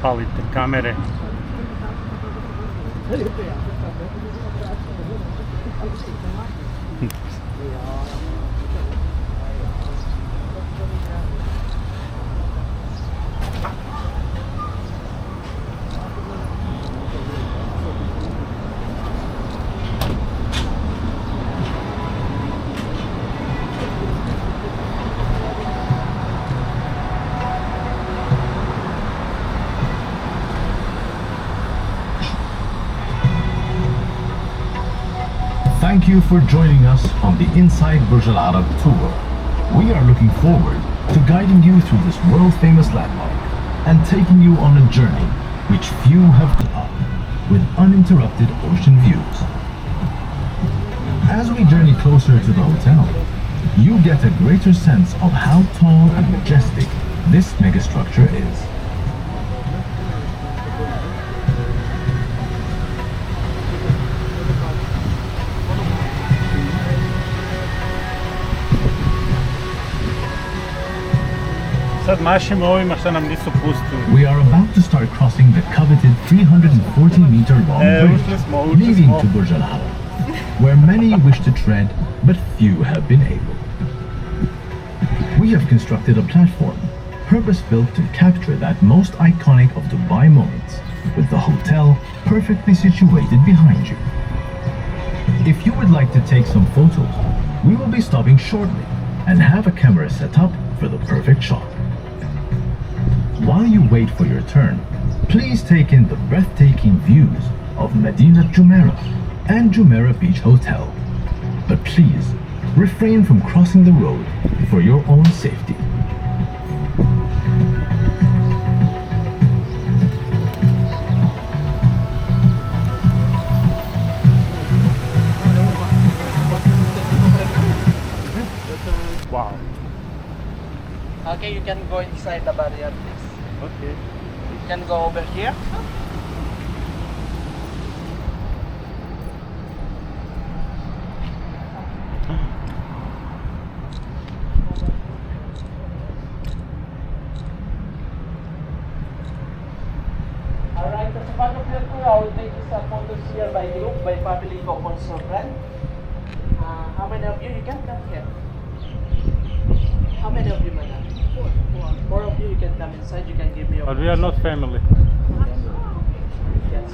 upalite kamere. Thank you for joining us on the Inside Burj Al Arab tour. We are looking forward to guiding you through this world-famous landmark and taking you on a journey which few have done with uninterrupted ocean views. As we journey closer to the hotel, you get a greater sense of how tall and majestic this megastructure is. Sad mašimo ovima što nam nisu pustili. We are about to start crossing the coveted 340-meter long bridge leading to Burj Al Arab, where many wish to tread, but few have been able. We have constructed a platform purpose-built to capture that most iconic of Dubai moments, with the hotel perfectly situated behind you. If you would like to take some photos, we will be stopping shortly and have a camera set up for the perfect shot. While you wait for your turn, please take in the breathtaking views of Medina Jumeirah and Jumeirah Beach Hotel. But please, refrain from crossing the road for your own safety. Wow. Okay, you can go inside the barrier, please. Okay. You can go over here. Alright, as part of your tour, I will take you some photos here by group, by family, couples, or friend. How many of you can come here? How many of you, madam? Four of you can come inside. You can give me your. But we are not family. Yes.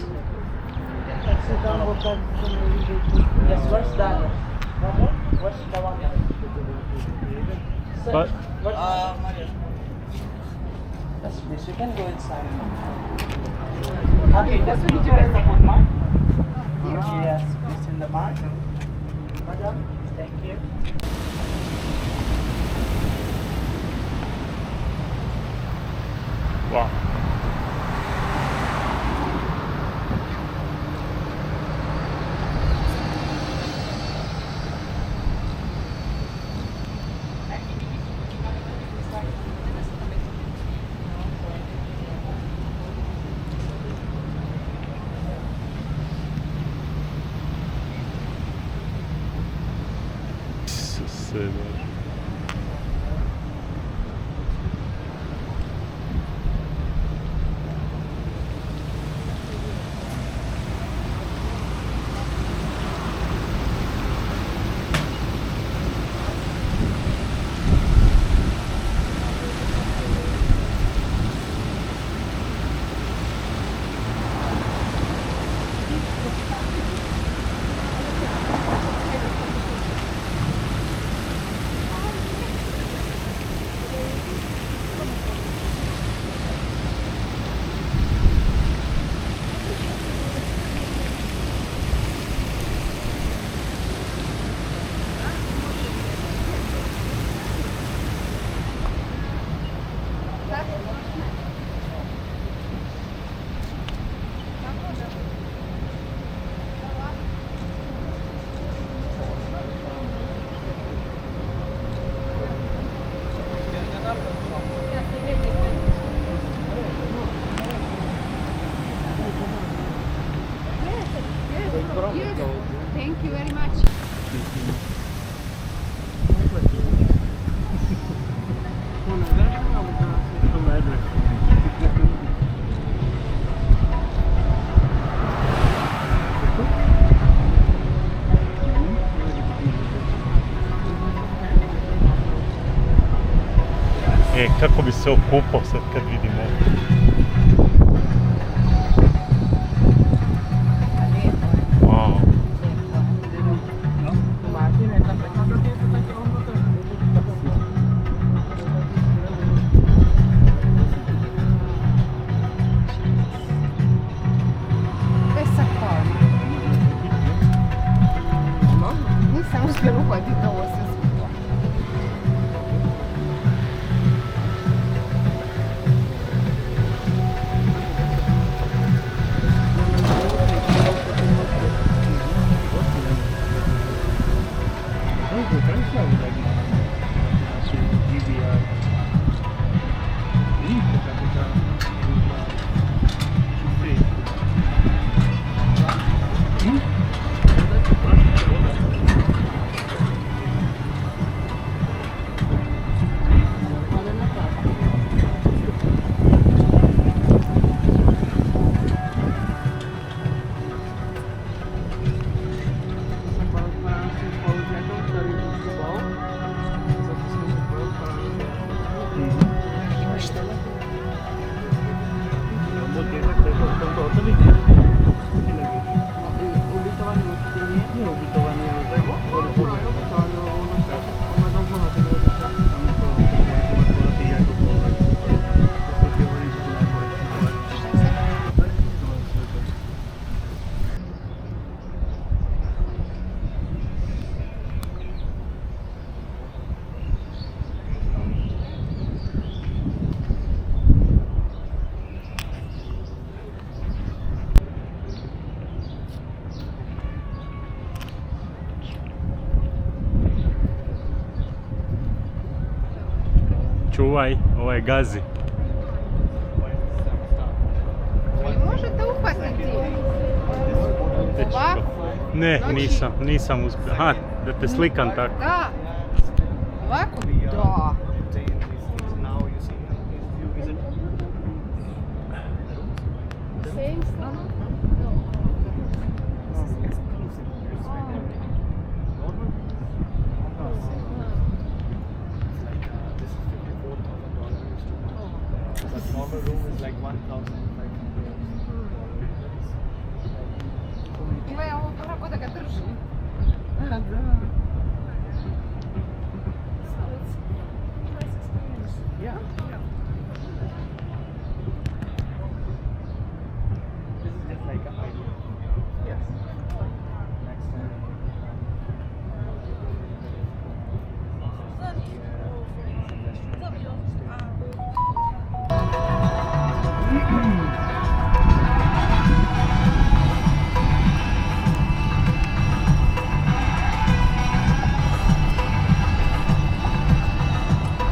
Yes, where's the other? Where's the one? Sir, But- Maria. Yes, please. You can go inside. Okay, that's what you do as the food mark. Yes, please in the mark. Madam, thank you. Wow. kako bi se okupao sad kad vidim ovo. Wow. Questa qua. Nisam uspjela uhvatiti ovo sve skupa. Čuvaj, ovo je gazi. Ali možete uhvatiti ovako? Ne, nisam uspio. Aha, da te slikam tako. Da. Ovako? Da. Same strana? Normal room is like 1,500. Gle, ovo kako da ga drži. Yeah. This is just like a idea. Yes. Next time.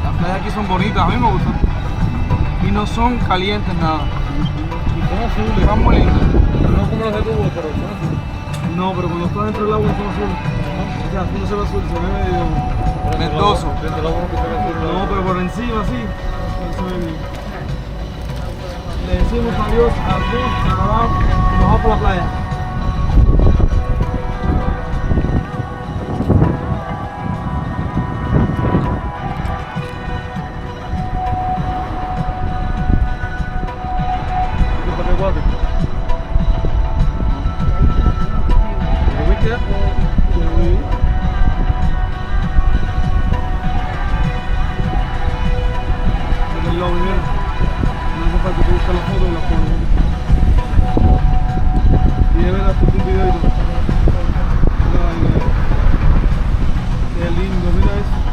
Las playas aquí son bonitas, a mí me gustan. Y no son calientes nada. Y son azules. Van muy lindas. No como los de tubo, pero son azules. No, pero cuando estás dentro del agua son azules. O sea, aquí no se ve azul, se ve medio verdoso. Dentro del agua no se ve azul. No, pero por encima sí. Se ve bien. Le decimos adiós al bus, a nadar y nos vamos por la playa. No hace falta que busque la foto y la pones. Y de verdad, un video y todo. Qué lindo, mira eso.